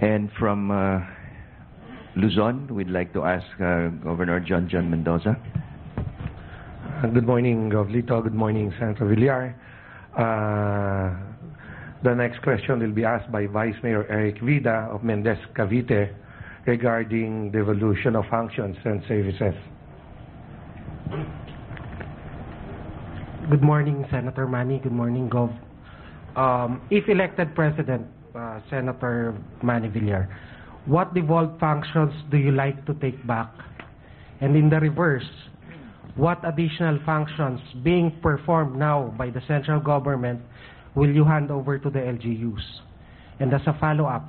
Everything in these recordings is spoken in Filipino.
And from Luzon, we'd like to ask Governor John Mendoza. Good morning, Gov. Lito. Good morning, Senator Villar. The next question will be asked by Vice Mayor Eric Vida of Mendez, Cavite, regarding devolution of functions and services. Good morning, Senator Manny. Good morning, Gov. If elected President, Senator Manny Villar, what devolved functions do you like to take back? And in the reverse, what additional functions being performed now by the central government will you hand over to the LGUs? And as a follow-up,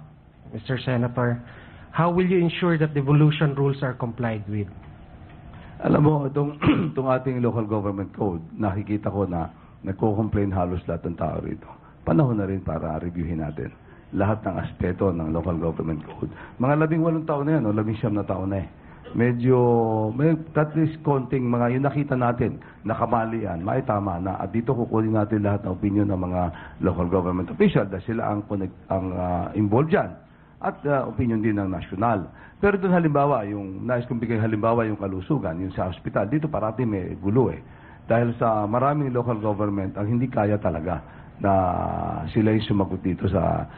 Mr. Senator, how will you ensure that devolution rules are complied with? Alam mo, itong ating local government code, nakikita ko na nagko-complain halos lahat ng tao rito. Panahon na rin para reviewin natin lahat ng aspeto ng local government code. Mga 18 taon na yan, o 19 na taon na eh. Medyo, may at least konting mga yung nakita natin, nakamalian, maitama na. At dito kukunin natin lahat ng opinion ng mga local government official dahil sila ang involved dyan. At opinion din ng nasyonal. Pero doon halimbawa, yung nais kong bigay halimbawa yung kalusugan, yung sa hospital, dito parati may gulo eh. Dahil sa maraming local government, ang hindi kaya talaga na sila yung sumagot dito sa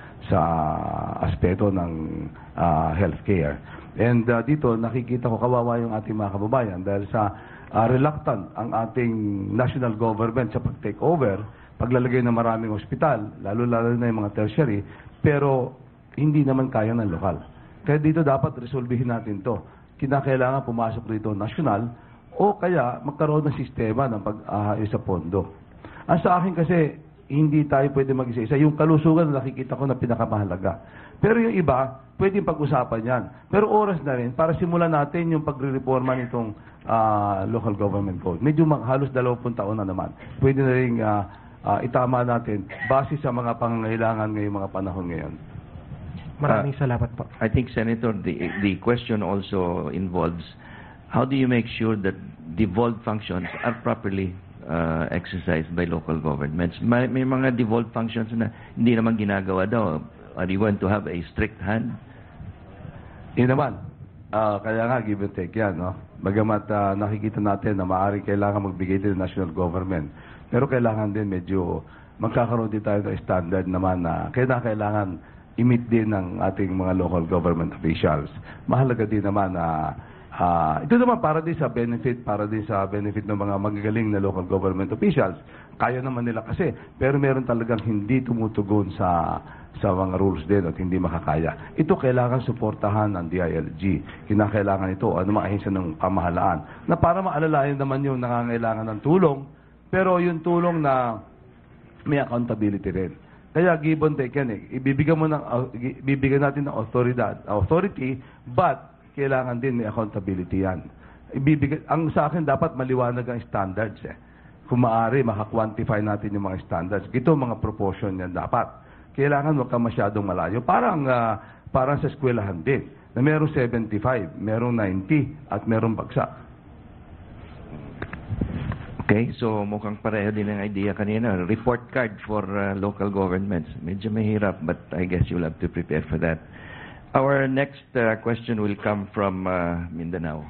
aspeto ng healthcare. And dito nakikita ko kawawa yung ating mga kababayan dahil sa reluctant ang ating national government sa pag-take over, paglalagay ng maraming ospital, lalo-lalo na yung mga tertiary, pero hindi naman kaya ng lokal. Kaya dito dapat resolvehin natin to. Kinakailangan pumasok dito national o kaya magkaroon ng sistema ng pag-ahayos sa pondo. Ang sa akin kasi, hindi tayo pwede mag-isa-isa. Yung kalusugan nakikita ko na pinakamahalaga. Pero yung iba, pwedeng pag-usapan yan. Pero oras na rin para simulan natin yung pagre-reforma nitong local government code. Medyo halos 20 taon na naman. Pwede na rin itama natin base sa mga pangangailangan ngayong mga panahon ngayon. Maraming salamat po. I think, Senator, the question also involves how do you make sure that devolved functions are properly exercised by local governments? May mga devolved functions na hindi naman ginagawa daw. Are you going to have a strict hand? Yun naman. Kaya nga, give and take yan. No? Bagamat nakikita natin na maaaring kailangan magbigay din ng national government. Pero kailangan din medyo magkakaroon din tayo ng standard naman na kailangan i-meet din ng ating mga local government officials. Mahalaga din naman na ito naman para din sa benefit ng mga magagaling na local government officials. Kaya naman nila kasi, pero meron talagang hindi tumutugon sa mga rules din at hindi makakaya. Ito kailangan suportahan ng DILG. Kinakailangan ito, mga ahensya ng pamahalaan, na para maalalayan naman yung nangangailangan ng tulong, pero yung tulong na may accountability rin. Kaya give and take yan eh. Ibibigyan natin ng authority, but kailangan din may accountability yan. Ang sa akin dapat maliwanag ang standards eh. Kung maaari, maka-quantify natin yung mga standards. Ito mga proportion yan dapat. Kailangan wag ka masyadong malayo. Parang sa eskwelahan din. Na merong 75, merong 90, at merong bagsak. Okay, so mukhang pareho din ang idea kanina. Report card for local governments. Medyo mahirap, but I guess you'll have to prepare for that. Our next question will come from Mindanao.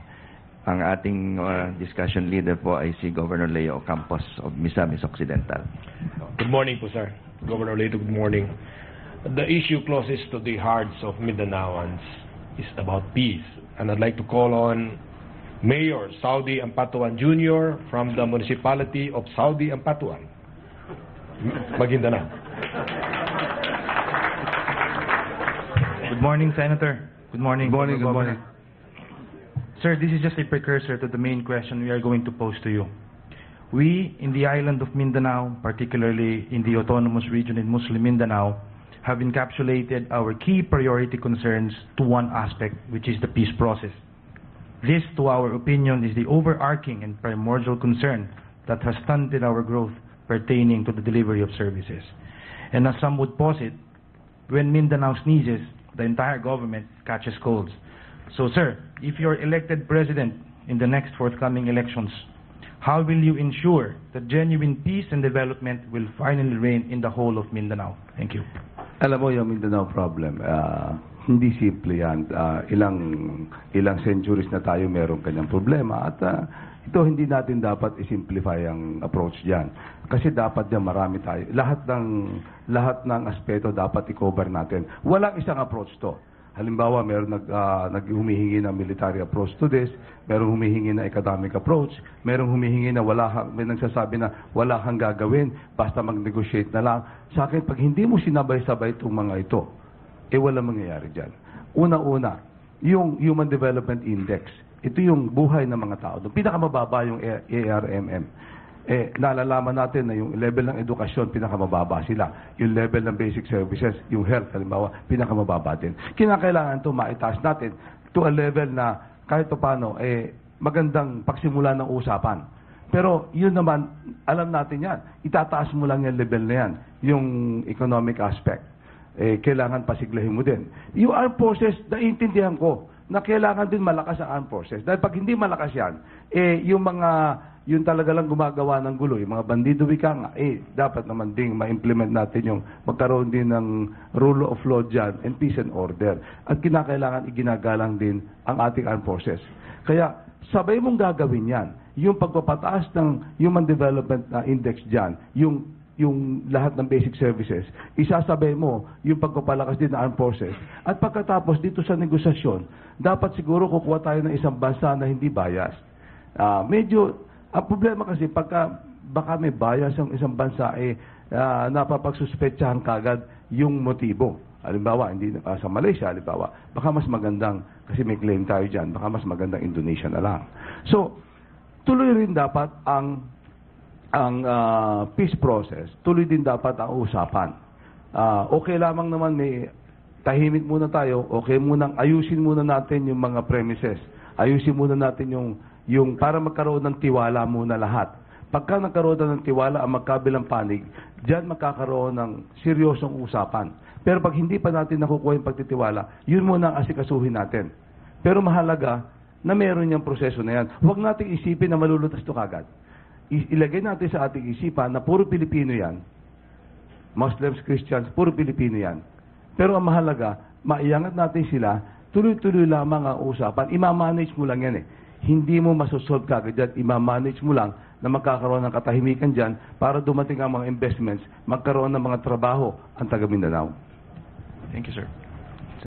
Ang ating discussion leader po ay si Governor Leo Campos of Misamis Occidental. Good morning po, sir. Governor Leo, good morning. The issue closest to the hearts of Mindanaoans is about peace. And I'd like to call on Mayor Saudi Ampatuan Jr. from the municipality of Saudi Ampatuan, Maguindanao. Good morning, Senator. Good morning. Good morning. Sir, this is just a precursor to the main question we are going to pose to you. We, in the island of Mindanao, particularly in the autonomous region in Muslim Mindanao, have encapsulated our key priority concerns to one aspect, which is the peace process. This, to our opinion, is the overarching and primordial concern that has stunted our growth pertaining to the delivery of services. And as some would posit, when Mindanao sneezes, the entire government catches colds. So, sir, if you're elected president in the next forthcoming elections, how will you ensure that genuine peace and development will finally reign in the whole of Mindanao? Thank you. Alam mo, yung Mindanao problem, hindi simple yan. Ilang centuries na tayo meron kanyang problema at ito hindi natin dapat i-simplify ang approach diyan. Kasi dapat diyan marami tayo. Lahat ng aspeto dapat i-cover natin. Walang isang approach to. Halimbawa, meron humihingi ng military approach to this, meron humihingi ng economic approach, meron humihingi na may nagsasabi na wala kang gagawin, basta mag-negotiate na lang. Sa akin, pag hindi mo sinabay-sabay itong mga ito, walang mangyayari dyan. Una-una, yung Human Development Index, ito yung buhay ng mga tao. Pinakamababa yung ARMM. Nalalaman natin na yung level ng edukasyon, pinakamababa sila. Yung level ng basic services, yung health, halimbawa, pinakamababa din. Kinakailangan ito maitaas natin to a level na kahit paano, magandang pagsimula ng usapan. Pero yun naman, alam natin yan. Itataas mo lang yung level na yan, yung economic aspect. Kailangan pasiglahin mo din. Yung armed forces, naiintindihan ko na kailangan din malakas ang armed forces. Dahil pag hindi malakas yan, yung talaga lang gumagawa ng gulo, yung mga bandido wika nga, dapat naman ding ma-implement natin yung magkaroon din ng rule of law dyan and peace and order. At kinakailangan iginagalang din ang ating armed forces. Kaya sabay mong gagawin yan. Yung pagpapataas ng Human Development Index dyan, yung lahat ng basic services, isasabay mo yung pagpapalakas din ng armed forces. At pagkatapos dito sa negosasyon, dapat siguro kukuha tayo ng isang bansa na hindi bias. Ang problema kasi baka may bias ang isang bansa, napapagsuspetsahan kagad yung motibo. Halimbawa, hindi sa Malaysia, halimbawa, baka mas magandang, kasi may claim tayo dyan, baka mas magandang Indonesia na lang. So, tuloy rin dapat ang peace process, tuloy din dapat ang usapan. Okay lamang naman may tahimik muna tayo, okay munang ayusin muna natin yung mga premises. Ayusin muna natin yung para magkaroon ng tiwala muna lahat. Pagka nagkaroon ng tiwala ang magkabilang panig, diyan magkakaroon ng seryosong usapan. Pero pag hindi pa natin nakukuha yung pagtitiwala, yun muna ang asikasuhin natin. Pero mahalaga na meron yung proseso na yan. Huwag nating isipin na malulutas to kagad. Ilagay natin sa ating isipan na puro Pilipino yan, Muslims, Christians, puro Pilipino yan. Pero ang mahalaga, maiangat natin sila, tuloy-tuloy lamang ang usapan. Ima-manage mo lang yan Hindi mo masosolve kagad dyan, ima-manage mo lang na magkakaroon ng katahimikan dyan para dumating ang mga investments, magkaroon ng mga trabaho ang taga Mindanao. Thank you, sir.